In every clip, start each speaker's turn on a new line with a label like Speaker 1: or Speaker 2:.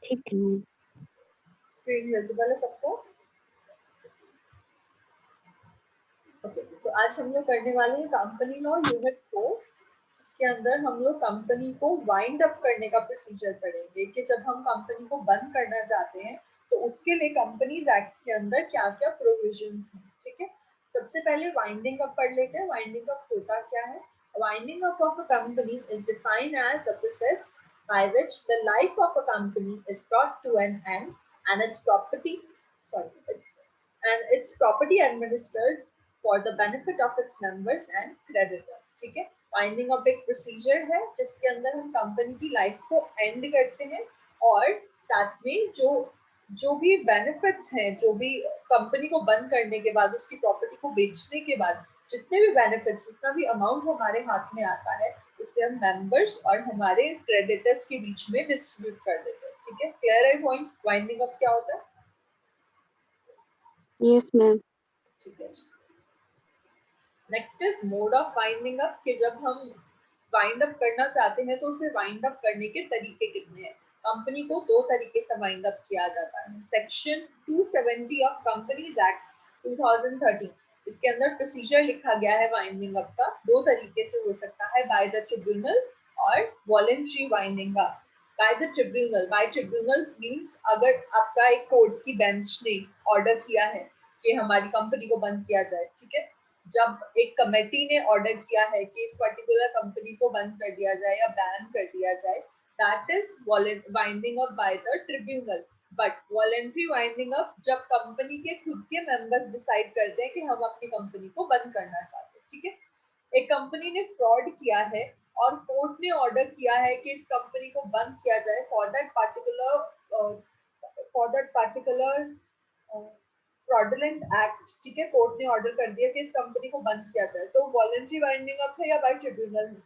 Speaker 1: ठीक है ma'am.
Speaker 2: Screen visible है सबको? ओके, तो आज हम लोग करने वाले हैं कंपनी लॉ यूनिट 4, जिसके अंदर हम लोग कंपनी को वाइंड अप करने का प्रोसीजर पढ़ेंगे कि जब हम कंपनी को बंद करना चाहते हैं तो उसके लिए कंपनीज एक्ट के अंदर क्या क्या प्रोविजंस हैं। ठीक है, सबसे पहले वाइंडिंग अप पढ़ लेते हैं। वाइंडिंग अप होता क्या है? Winding up of a company is defined as a process by which the life of a company is brought to an end and its property sorry and its property administered for the benefit of its members and creditors। ठीक है, winding up एक procedure है जिसके अंदर हम company की life को and करते हैं और साथ में जो जो भी बेनिफिट्स हैं, जो भी कंपनी को बंद करने के बाद उसकी प्रॉपर्टी को बेचने के बाद जितने भी बेनिफिट्स, जितना भी अमाउंट हमारे हाथ में आता है, उससे हम मेंबर्स और हमारे क्रेडिटर्स के बीच में डिस्ट्रीब्यूट कर देते हैं। ठीक है, क्लियर है पॉइंट? वाइंडिंग अप क्या होता है?
Speaker 1: Yes ma'am.
Speaker 2: ठीक है, next is mode of winding up कि जब हम वाइंड अप करना चाहते हैं तो उसे वाइंड अप करने के तरीके कितने हैं। कंपनी को दो तरीके से वाइंड अप किया जाता है। सेक्शन 270 ऑफ कंपनीज एक्ट 2013, इसके अंदर प्रोसीजर लिखा गया है वाइंडिंग अप का। दो तरीके से हो सकता है, बाय द ट्रिब्यूनल और voluntary winding up. By the tribunal, bye tribunal means अगर आपका एक कोर्ट की बेंच ने ऑर्डर किया है कि हमारी कंपनी को बंद किया जाए, ठीक है, जब एक कमेटी ने ऑर्डर किया है कि इस पर्टिकुलर कंपनी को बंद कर दिया जाए या बैन कर दिया जाए, that is winding up by the tribunal. But voluntary winding up जब कंपनी के खुद के मेंबर्स डिसाइड करते हैं कि हम अपनी कंपनी को बंद करना चाहते हैं। ठीक है, एक कंपनी ने फ्रॉड किया है और कोर्ट ने ऑर्डर किया है कि इस कंपनी को बंद किया जाए for that particular fraudulent act. ठीक है, कोर्ट ने ऑर्डर कर दिया कि इस कंपनी को बंद किया जाए, तो वॉलंटरी वाइंडिंग अप है या बाय ट्रिब्यूनल है?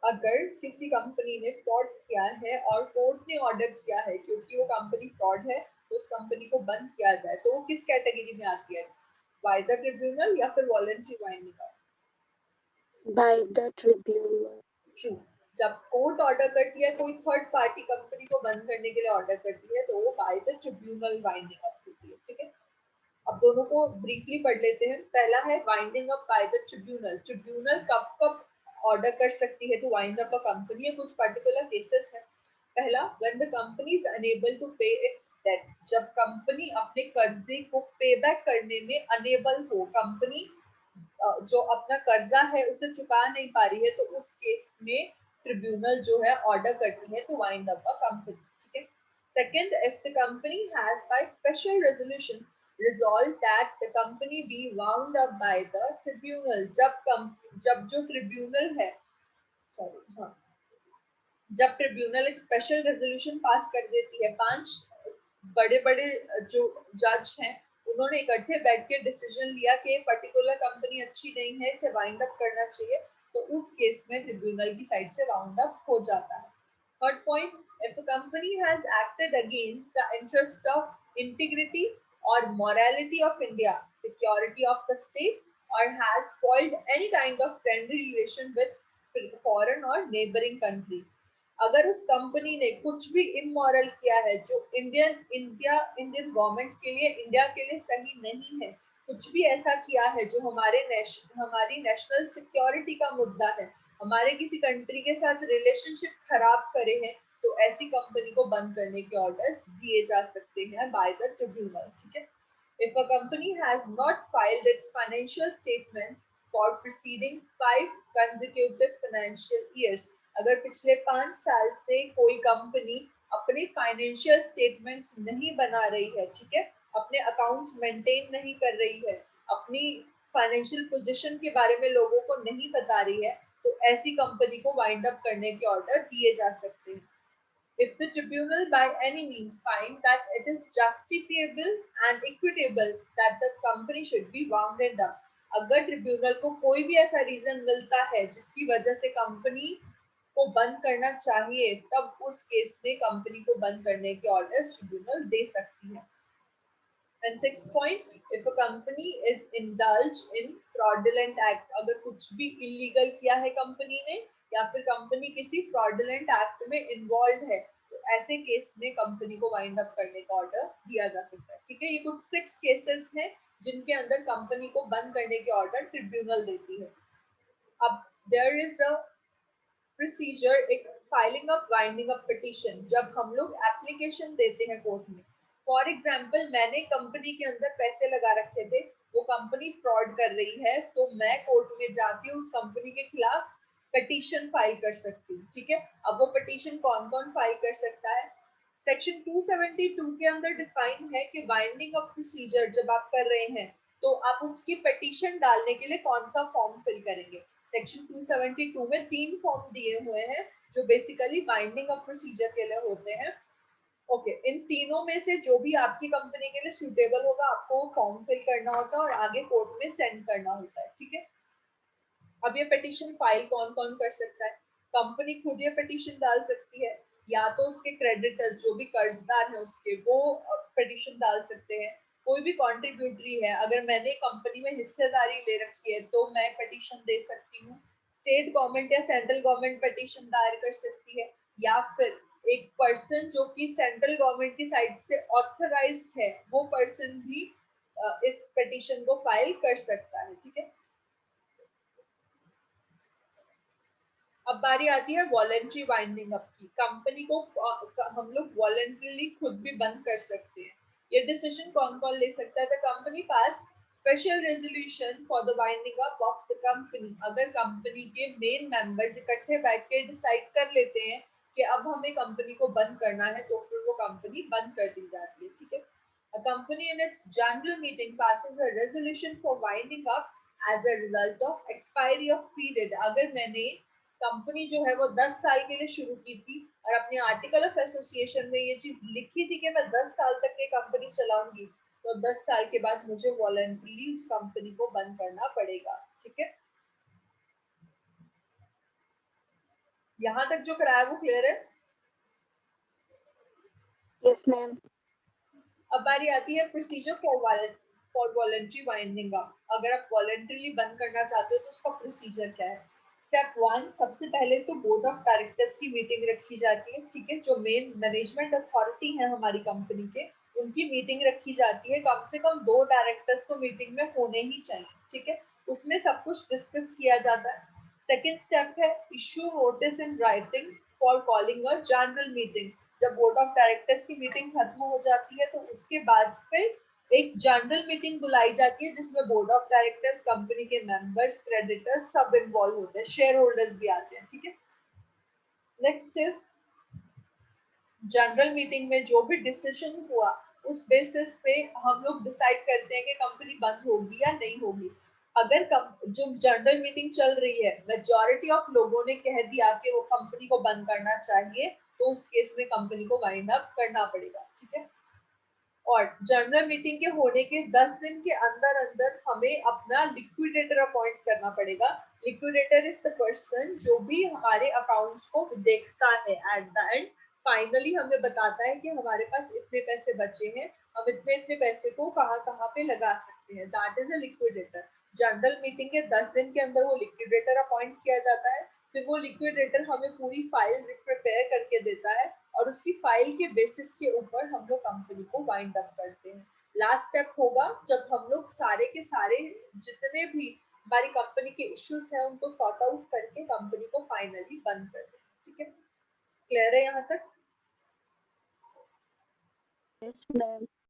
Speaker 2: अगर किसी कंपनी ने फ्रॉड किया है और कोर्ट ने ऑर्डर किया है क्योंकि वो कंपनी फ्रॉड है तो उस कंपनी को बंद किया जाए, तो वो किस कैटेगरी में आती है? बाय द ट्रिब्यूनल या फिर voluntary winding up?
Speaker 1: By the tribunal.
Speaker 2: True, जब कोर्ट ऑर्डर करती है, कोई थर्ड पार्टी कंपनी को बंद करने के लिए ऑर्डर करती है, तो वो bye the tribunal winding up होती है। ठीक है, अब दोनों को ब्रीफली पढ़ लेते हैं। पहला है winding up by the tribunal. Tribunal कब कब ऑर्डर कर सकती है to wind up a company? ये कुछ पर्टिकुलर केसेस है। पहला, when the company is unable to pay its debt, जब कंपनी अपने कर्जे को पे बैक करने में अनेबल हो, कंपनी जो अपना कर्जा है उसे चुका नहीं पा रही है, तो उस केस में ट्रिब्यूनल जो है ऑर्डर करती है to wind up a company. ठीक है, second, if the company has by special resolution resolve that the company be wound up by the tribunal, जब जो ट्रिब्यूनल है, सॉरी हाँ, जब ट्रिब्यूनल एक स्पेशल रेजोल्यूशन पास कर देती है, पांच बड़े बड़े जो जज हैं उन्होंने इकट्ठे बैठ के डिसीजन लिया कि पर्टिकुलर कंपनी अच्छी नहीं है, इसे वाइंड अप करना चाहिए, तो उस केस में ट्रिब्यूनल की साइड से वाउंड अप हो जाता है। Third point, if a company has acted against the interest of integrity or morality of India, security of the state, or has spoiled any kind of friendly relation with foreign or neighboring country, अगर उस company ने कुछ भी immoral किया है जो Indian government के लिए, इंडिया के लिए सही नहीं है, कुछ भी ऐसा किया है जो हमारी नेशनल सिक्योरिटी का मुद्दा है, हमारे किसी कंट्री के साथ रिलेशनशिप खराब करे हैं, तो ऐसी कंपनी को बंद करने के ऑर्डर्स दिए जा सकते हैं बाय द ट्रिब्यूनल। ठीक है, if a company has not filed its financial statements for preceding 5 consecutive financial years, अगर पिछले 5 साल से कोई कंपनी अपने फाइनेंशियल स्टेटमेंट्स नहीं बना रही है, ठीक है, अपने अकाउंट्स मेंटेन नहीं कर रही है, अपनी फाइनेंशियल पोजीशन के बारे में लोगों को नहीं बता रही है, तो ऐसी कंपनी को वाइंड अप करने के ऑर्डर दिए जा सकते हैं। If the tribunal by any means find that it is justifiable and equitable that the company should be wound up, अगर ट्रिब्यूनल को कोई भी ऐसा रीजन मिलता है जिसकी वजह से कंपनी को बंद करना चाहिए, तब उस केस में कंपनी को बंद करने के ऑर्डर ट्रिब्यूनल दे सकती है। And sixth point, if a company is indulged in fraudulent act, अगर कुछ भी illegal किया है कंपनी ने या फिर कंपनी किसी fraudulent act में involved है, तो ऐसे केस में कंपनी को वाइंड अप करने का ऑर्डर दिया जा सकता है। ठीक है, ये कुछ 6 केसेस हैं जिनके अंदर कंपनी को बंद करने के ऑर्डर ट्रिब्यूनल देती है। अब देयर इज अ प्रोसीजर, एक filing of winding up petition, जब हम लोग एप्लीकेशन देते हैं कोर्ट में। फॉर एग्जांपल, मैंने कंपनी के अंदर पैसे लगा रखे थे, वो कंपनी फ्रॉड कर रही है, तो मैं कोर्ट में जाके उस कंपनी के खिलाफ पिटीशन फाइल कर सकती हूँ। ठीक है, अब वो पिटीशन कौन कौन फाइल कर सकता है? सेक्शन 272 के अंदर डिफाइन है कि बाइंडिंग ऑफ प्रोसीजर जब आप कर रहे हैं तो आप उसकी पिटीशन डालने के लिए कौन सा फॉर्म फिल करेंगे। सेक्शन 272 में 3 फॉर्म दिए हुए हैं जो बेसिकली बाइंडिंग ऑफ प्रोसीजर के लिए होते हैं। ओके, इन तीनों में से जो भी आपकी कंपनी के लिए सुटेबल होगा आपको फॉर्म फिल करना होता है और आगे कोर्ट में सेंड करना होता है। ठीक है, अब ये पिटीशन फाइल कौन कौन कर सकता है? कंपनी खुद ये पिटीशन डाल सकती है, या तो उसके क्रेडिटर्स जो भी कर्जदार है उसके वो पिटीशन डाल सकते हैं। कोई भी कॉन्ट्रीब्यूटरी है, अगर मैंने कंपनी में हिस्सेदारी ले रखी है तो मैं पिटीशन दे सकती हूँ। स्टेट गवर्नमेंट या सेंट्रल गवर्नमेंट पिटीशन दायर कर सकती है, या फिर एक पर्सन जो कि सेंट्रल गवर्नमेंट की साइड से ऑथराइज्ड है वो पर्सन भी इस पिटीशन को फाइल कर सकता है। ठीक है, अब बारी आती है वॉलेंट्री वाइंडिंग अप की। कंपनी को हम लोग वॉलेंट्रीली खुद भी बंद कर सकते हैं। ये डिसीजन कौन कौन ले सकता है? The company pass special resolution for the winding up of the company. अगर कंपनी के मेन मेंबर्स इकट्ठे बैठ के डिसाइड कर लेते हैं कि अब हमें कंपनी को बंद करना है, तो फिर वो कंपनी बंद कर दी जाती है। ठीक है, a company in its general meeting passes a resolution for winding up as a result of expiry of period। अगर मैंने कंपनी जो है वो 10 साल के लिए शुरू की थी और अपने आर्टिकल ऑफ एसोसिएशन में ये चीज लिखी थी कि मैं 10 साल तक ये कंपनी चलाऊंगी, तो 10 साल के बाद मुझे वॉलंटरीली उस कंपनी को बंद करना पड़ेगा। ठीक है, यहाँ तक जो कराया वो क्लियर है?
Speaker 1: Yes, ma'am.
Speaker 2: अब बारी आती है procedure for voluntary winding up. अगर आप वॉलंटरीली बंद करना चाहते हो तो उसका प्रोसीजर क्या है? स्टेप 1, सबसे पहले तो बोर्ड ऑफ डायरेक्टर्स की मीटिंग रखी जाती है। ठीक है, जो मेन मैनेजमेंट अथॉरिटी है हमारी कंपनी के, उनकी मीटिंग रखी जाती है। कम से कम 2 डायरेक्टर्स तो मीटिंग में होने ही चाहिए। ठीक है, उसमें सब कुछ डिस्कस किया जाता है। सेकेंड स्टेप है issue notice in writing for calling a general meeting. जब बोर्ड ऑफ डायरेक्टर्स की मीटिंग खत्म हो जाती है तो उसके बाद फिर एक जनरल मीटिंग बुलाई जाती है जिसमें बोर्ड ऑफ डायरेक्टर्स, कंपनी के मेंबर्स, क्रेडिटर्स सब इन्वॉल्व होते हैं, शेयर होल्डर्स भी आते हैं। ठीक है, नेक्स्ट इज जनरल मीटिंग में जो भी डिसीजन हुआ उस बेसिस पे हम लोग डिसाइड करते हैं कि कंपनी बंद होगी या नहीं होगी। अगर जो जनरल मीटिंग चल रही है मेजॉरिटी ऑफ लोगों ने कह दिया कि वो कंपनी को बंद करना चाहिए, तो उस केस में कंपनी को वाइंड अप करना पड़ेगा। ठीक है, और जनरल मीटिंग के होने के 10 दिन के अंदर अंदर हमें अपना लिक्विडेटर अपॉइंट करना पड़ेगा। लिक्विडेटर इज द पर्सन जो भी हमारे अकाउंट्स को देखता है एट द एंड, फाइनली हमें बताता है कि हमारे पास इतने पैसे बचे हैं, हम इतने इतने पैसे को कहाँ कहाँ पे लगा सकते हैं। That is a liquidator. General meeting के 10 दिन के अंदर वो लिक्विडेटर अपॉइंट किया जाता है। फिर वो लिक्विडेटर हमें पूरी फाइल प्रिपेयर करके देता है और उसकी फाइल के बेसिस के ऊपर हम लोग कंपनी को वाइंड अप करते हैं। लास्ट स्टेप होगा जब हम लोग सारे के सारे जितने भी हमारी कंपनी के इश्यूज हैं उनको सॉर्ट आउट करके कंपनी को फाइनली बंद कर दें। ठीक है, क्लियर है यहाँ तक?
Speaker 1: Yes, ma'am.